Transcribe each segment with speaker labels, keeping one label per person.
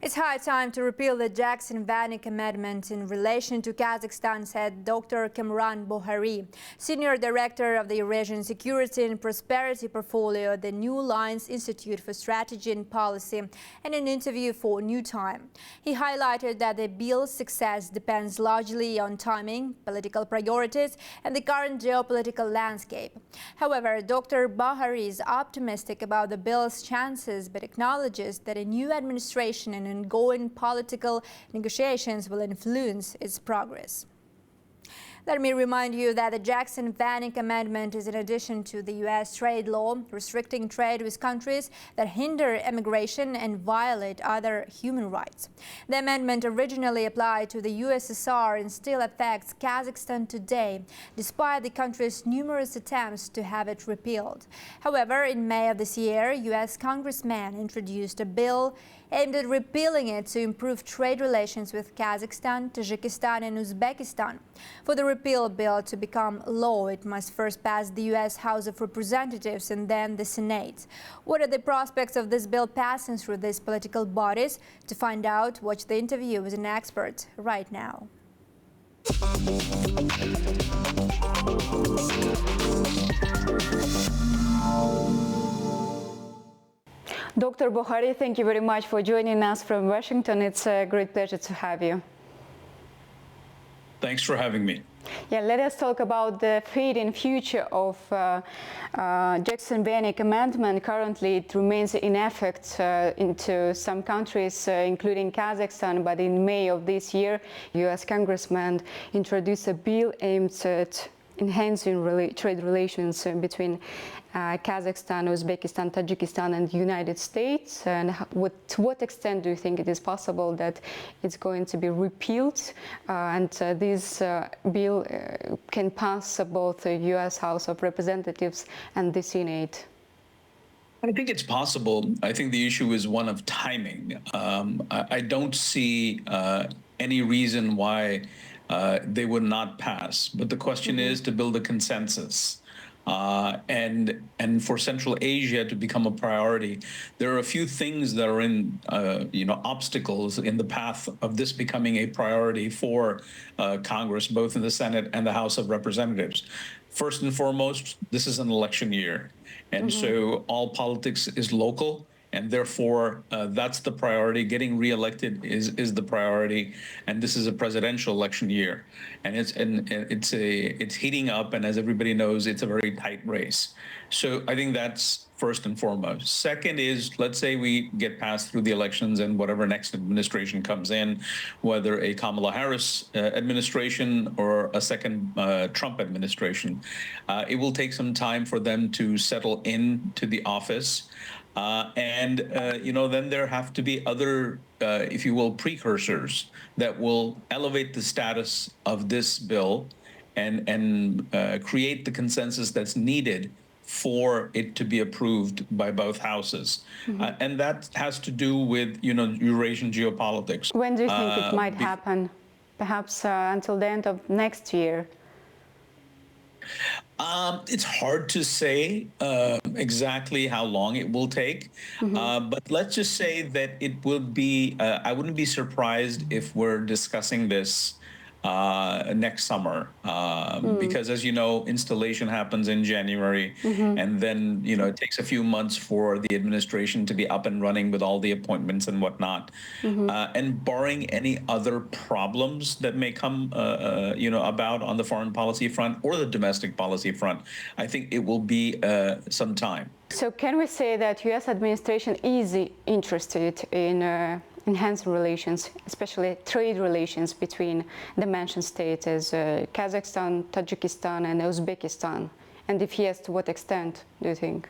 Speaker 1: It's high time to repeal the Jackson-Vanik amendment in relation to Kazakhstan, said Dr. Kamran Bohari, Senior Director of the Eurasian Security and Prosperity Portfolio at the New Lines Institute for Strategy and Policy, in an interview for New Time. He highlighted that the bill's success depends largely on timing, political priorities, and the current geopolitical landscape. However, Dr. Bohari is optimistic about the bill's chances, but acknowledges that a new administration and ongoing political negotiations will influence its progress. Let me remind you that the Jackson-Vanik amendment is in addition to the U.S. trade law restricting trade with countries that hinder immigration and violate other human rights. The amendment originally applied to the USSR and still affects Kazakhstan today, despite the country's numerous attempts to have it repealed. However, in May of this year, U.S. congressmen introduced a bill aimed at repealing it to improve trade relations with Kazakhstan, Tajikistan and Uzbekistan. For the repeal bill to become law, it must first pass the U.S. House of Representatives and then the Senate. What are the prospects of this bill passing through these political bodies? To find out, watch the interview with an expert right now. Dr. Bohari, thank you very much for joining us from Washington. It's a great pleasure to have you.
Speaker 2: Thanks for having me.
Speaker 1: Yeah, let us talk about the fate and future of Jackson-Vanik amendment. Currently, it remains in effect into some countries, including Kazakhstan. But in May of this year, U.S. congressman introduced a bill aimed at enhancing trade relations between Kazakhstan, Uzbekistan, Tajikistan and the United States. And to what extent do you think it is possible that it's going to be repealed and this bill can pass both the U.S. House of Representatives and the Senate?
Speaker 2: I think it's possible. I think the issue is one of timing. I don't see any reason why they would not pass. But the question is to build a consensus. And for Central Asia to become a priority, there are a few things that are in, obstacles in the path of this becoming a priority for Congress, both in the Senate and the House of Representatives. First and foremost, this is an election year. And so all politics is local. And therefore, that's the priority. Getting reelected is the priority, and this is a presidential election year, and it's heating up. And as everybody knows, it's a very tight race. So I think that's first and foremost. Second is, let's say we get passed through the elections, and whatever next administration comes in, whether a Kamala Harris administration or a second Trump administration, it will take some time for them to settle into the office. Then there have to be other, if you will, precursors that will elevate the status of this bill and create the consensus that's needed for it to be approved by both houses. And that has to do with, Eurasian geopolitics.
Speaker 1: When do you think it might happen? Perhaps until the end of next year?
Speaker 2: It's hard to say exactly how long it will take, but let's just say that it will be, I wouldn't be surprised if we're discussing this next summer, because as you know, installation happens in January, and then, it takes a few months for the administration to be up and running with all the appointments and whatnot. And barring any other problems that may come, about on the foreign policy front or the domestic policy front, I think it will be some time.
Speaker 1: So can we say that U.S. administration is interested in enhancing relations, especially trade relations between the mentioned states as Kazakhstan, Tajikistan and Uzbekistan? And if yes, to what extent do you think?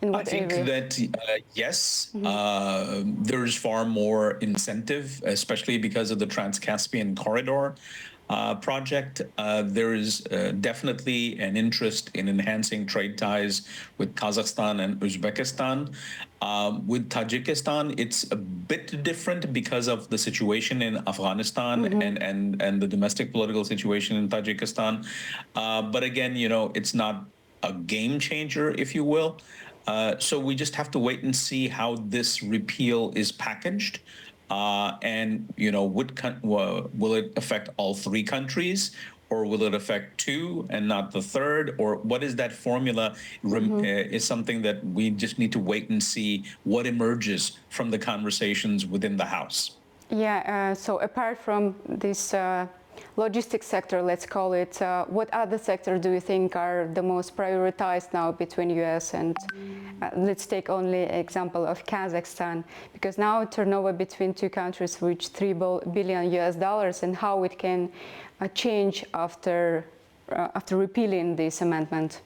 Speaker 2: I think that, yes, there's far more incentive, especially because of the Trans-Caspian Corridor project. There is definitely an interest in enhancing trade ties with Kazakhstan and Uzbekistan. With Tajikistan, it's a bit different because of the situation in Afghanistan and the domestic political situation in Tajikistan. But again, it's not a game changer, if you will. So we just have to wait and see how this repeal is packaged. And, will it affect all three countries? Or will it affect two and not the third? Or what is that formula is something that we just need to wait and see what emerges from the conversations within the House.
Speaker 3: Yeah, so apart from this logistics sector, let's call it, what other sectors do you think are the most prioritized now between US and, let's take only example of Kazakhstan, because now turnover between two countries reached $3 billion US, and how it can change after repealing this amendment?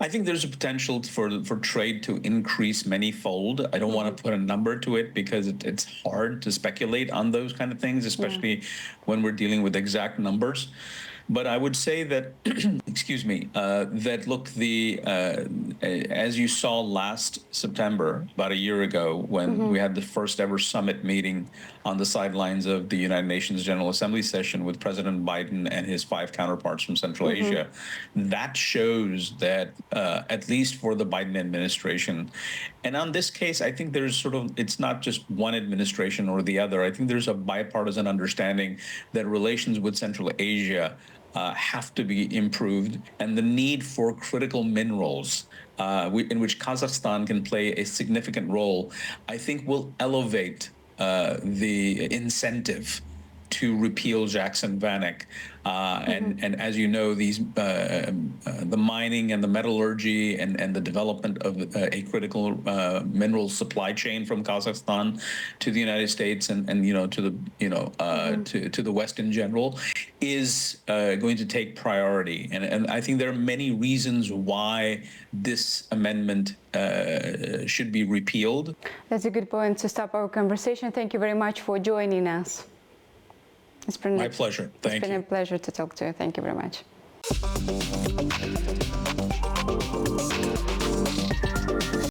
Speaker 2: I think there's a potential for trade to increase many-fold. I don't want to put a number to it because it's hard to speculate on those kind of things, especially when we're dealing with exact numbers. But I would say that, excuse me, that look, as you saw last September, about a year ago, when we had the first ever summit meeting on the sidelines of the United Nations General Assembly session with President Biden and his 5 counterparts from Central Asia, that shows that, at least for the Biden administration, and on this case, I think there's it's not just one administration or the other. I think there's a bipartisan understanding that relations with Central Asia have to be improved, and the need for critical minerals, in which Kazakhstan can play a significant role, I think will elevate the incentive to repeal Jackson-Vanik. And as you know, the mining and the metallurgy and the development of a critical mineral supply chain from Kazakhstan to the United States and to the West in general is going to take priority. And I think there are many reasons why this amendment should be repealed.
Speaker 3: That's a good point to stop our conversation. Thank you very much for joining us. It's been
Speaker 2: my pleasure. Thank you.
Speaker 3: It's been a pleasure to talk to you. Thank you very much.